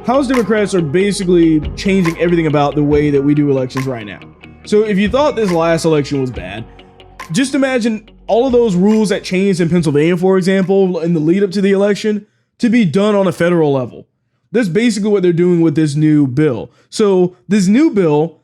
House Democrats are basically changing everything about the way that we do elections right now. So if you thought this last election was bad, just imagine all of those rules that changed in Pennsylvania, for example, in the lead up to the election, to be done on a federal level. That's basically what they're doing with this new bill. So this new bill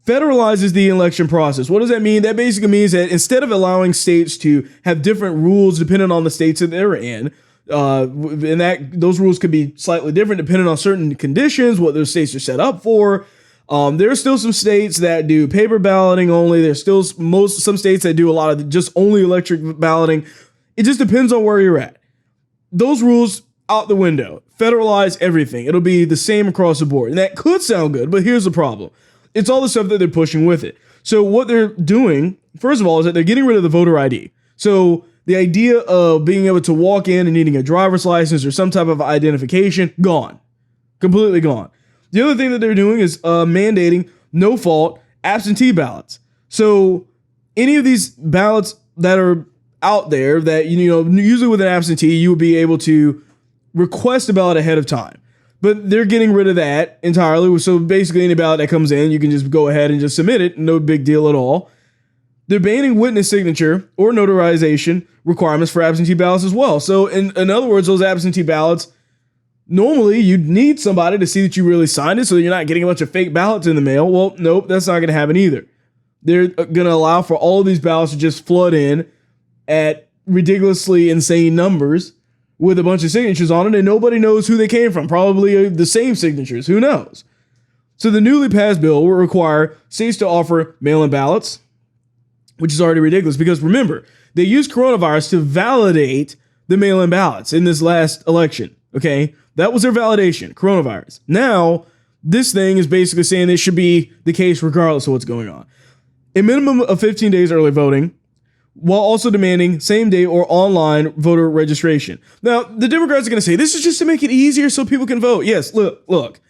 federalizes the election process. What does that mean? That basically means that instead of allowing states to have different rules depending on the states that they're in, and that those rules could be slightly different depending on certain conditions, what those states are set up for. There are still some states that do paper balloting only. There's still some states that do a lot of just only electric balloting. It just depends on where you're at. Those rules out the window. Federalize everything. It'll be the same across the board. And that could sound good, but here's the problem. It's all the stuff that they're pushing with it. So what they're doing, first of all, is that they're getting rid of the voter ID. So the idea of being able to walk in and needing a driver's license or some type of identification, gone. Completely gone. The other thing that they're doing is mandating no fault absentee ballots. So any of these ballots that are out there that, usually with an absentee, you would be able to request a ballot ahead of time. But they're getting rid of that entirely. So basically any ballot that comes in, you can just go ahead and just submit it. No big deal at all. They're banning witness signature or notarization requirements for absentee ballots as well. So in other words, those absentee ballots, normally you'd need somebody to see that you really signed it so that you're not getting a bunch of fake ballots in the mail. Well, nope, that's not going to happen either. They're going to allow for all of these ballots to just flood in at ridiculously insane numbers with a bunch of signatures on it, and nobody knows who they came from. Probably the same signatures. Who knows? So the newly passed bill will require states to offer mail-in ballots, which is already ridiculous because remember, they used coronavirus to validate the mail-in ballots in this last election. Okay, that was their validation, coronavirus. Now, this thing is basically saying this should be the case regardless of what's going on. A minimum of 15 days early voting, while also demanding same-day or online voter registration. Now, the Democrats are going to say this is just to make it easier so people can vote. Yes, look.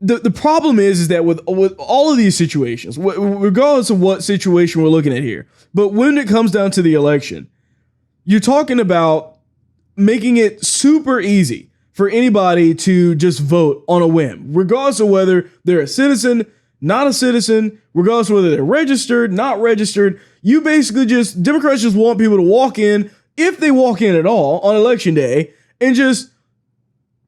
The problem is that with all of these situations, regardless of what situation we're looking at here, but when it comes down to the election, you're talking about making it super easy for anybody to just vote on a whim, regardless of whether they're a citizen, not a citizen, regardless of whether they're registered, not registered. You basically Democrats just want people to walk in, if they walk in at all on election day, and just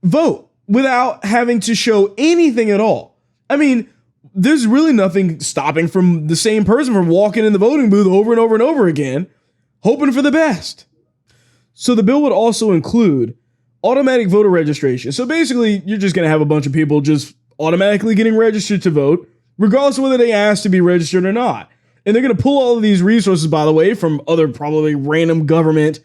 vote without having to show anything at all. I mean, there's really nothing stopping from the same person from walking in the voting booth over and over and over again, hoping for the best. So the bill would also include automatic voter registration. So basically, you're just going to have a bunch of people just automatically getting registered to vote, regardless of whether they ask to be registered or not. And they're going to pull all of these resources, by the way, from other probably random government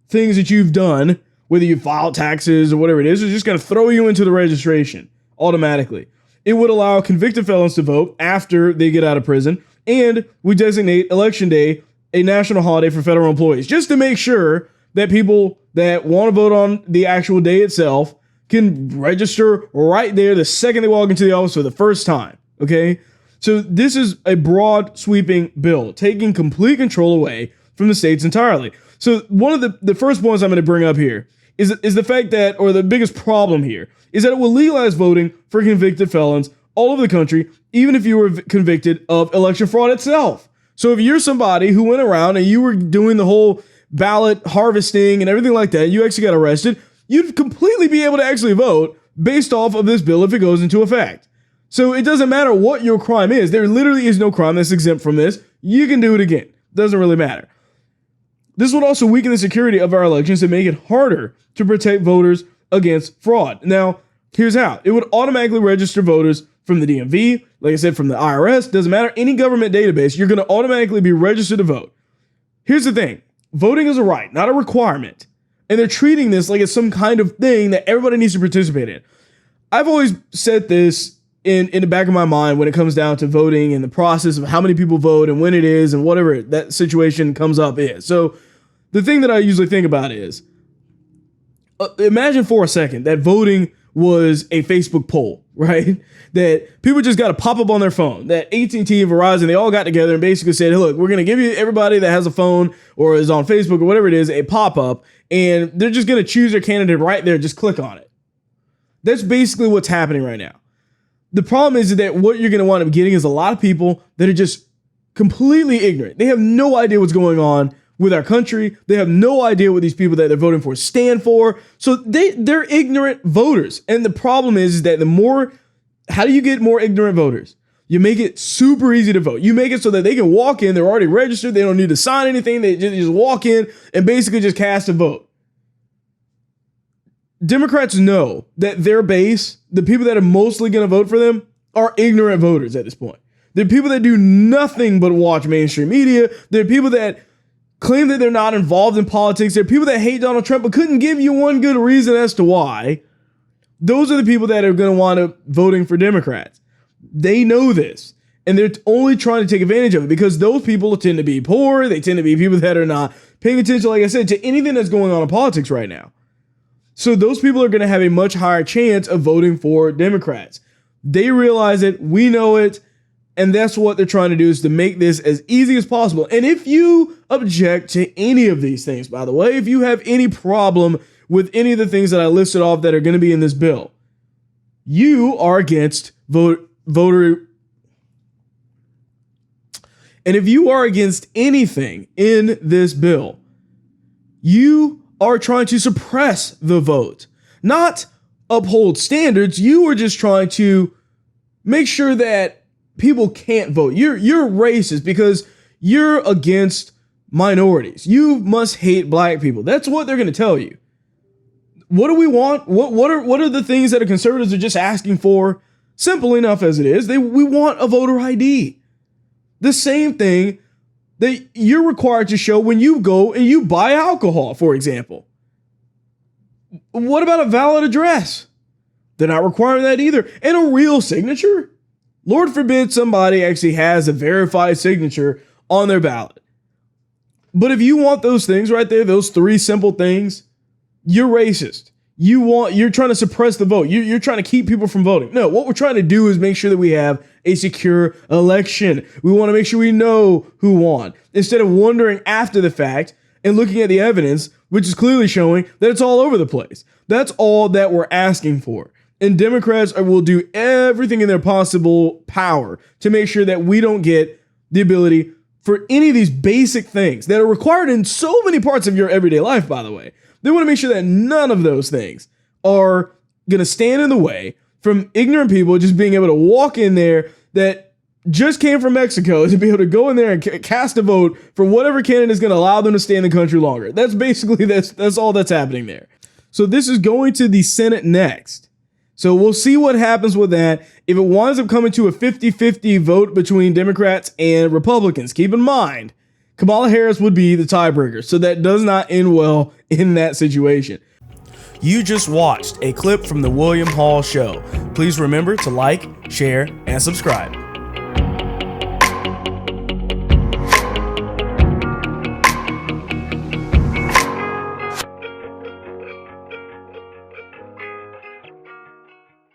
things that you've done, whether you file taxes or whatever it is. They're just going to throw you into the registration automatically. It would allow convicted felons to vote after they get out of prison. And we designate Election Day a national holiday for federal employees, just to make sure that people that want to vote on the actual day itself can register right there the second they walk into the office for the first time. Okay? So this is a broad sweeping bill, taking complete control away from the states entirely. So one of the first points I'm going to bring up here is the fact that, or the biggest problem here, is that it will legalize voting for convicted felons all over the country, even if you were convicted of election fraud itself. So if you're somebody who went around and you were doing the whole ballot harvesting and everything like that, you actually got arrested, you'd completely be able to actually vote based off of this bill if it goes into effect. So it doesn't matter what your crime is. There literally is no crime that's exempt from this. You can do it again. Doesn't really matter. This would also weaken the security of our elections and make it harder to protect voters against fraud. Now, here's how. It would automatically register voters from the DMV, like I said, from the IRS, doesn't matter, any government database, you're going to automatically be registered to vote. Here's the thing. Voting is a right, not a requirement. And they're treating this like it's some kind of thing that everybody needs to participate in. I've always said this in the back of my mind when it comes down to voting and the process of how many people vote and when it is and whatever that situation comes up is. So the thing that I usually think about is, imagine for a second that voting was a Facebook poll, right? That people just got to pop up on their phone, that AT&T and Verizon, they all got together and basically said, hey, look, we're going to give you everybody that has a phone or is on Facebook or whatever it is, a pop-up, and they're just going to choose their candidate right there. Just click on it. That's basically what's happening right now. The problem is that what you're going to wind up getting is a lot of people that are just completely ignorant. They have no idea what's going on with our country. They have no idea what these people that they're voting for stand for. So they're ignorant voters. And the problem is that how do you get more ignorant voters? You make it super easy to vote. You make it so that they can walk in. They're already registered. They don't need to sign anything. They just walk in and basically just cast a vote. Democrats know that their base, the people that are mostly going to vote for them, are ignorant voters at this point. They're people that do nothing but watch mainstream media. They're people that claim that they're not involved in politics. They're people that hate Donald Trump but couldn't give you one good reason as to why. Those are the people that are going to wind up voting for Democrats. They know this, and they're only trying to take advantage of it because those people tend to be poor. They tend to be people that are not paying attention, like I said, to anything that's going on in politics right now. So those people are going to have a much higher chance of voting for Democrats. They realize it. We know it. And that's what they're trying to do, is to make this as easy as possible. And if you object to any of these things, by the way, if you have any problem with any of the things that I listed off that are going to be in this bill, you are against voter. And if you are against anything in this bill, you are trying to suppress the vote, not uphold standards. You are just trying to make sure that people can't vote. You're racist because you're against minorities. You must hate black people. That's what they're going to tell you. What do we want? What are the things that the conservatives are just asking for? Simple enough as it is. We want a voter ID. The same thing that you're required to show when you go and you buy alcohol, for example. What about a valid address? They're not requiring that either. And a real signature? Lord forbid somebody actually has a verified signature on their ballot. But if you want those things right there, those three simple things, you're racist. You're trying to suppress the vote. You're trying to keep people from voting. No, what we're trying to do is make sure that we have a secure election. We want to make sure we know who won, instead of wondering after the fact and looking at the evidence, which is clearly showing that it's all over the place. That's all that we're asking for. And Democrats will do everything in their possible power to make sure that we don't get the ability for any of these basic things that are required in so many parts of your everyday life, by the way. They want to make sure that none of those things are going to stand in the way from ignorant people just being able to walk in there that just came from Mexico to be able to go in there and cast a vote for whatever candidate is going to allow them to stay in the country longer. That's basically, that's all that's happening there. So this is going to the Senate next. So we'll see what happens with that. If it winds up coming to a 50-50 vote between Democrats and Republicans, keep in mind, Kamala Harris would be the tiebreaker. So that does not end well in that situation. You just watched a clip from the William Hall Show. Please remember to like, share, and subscribe.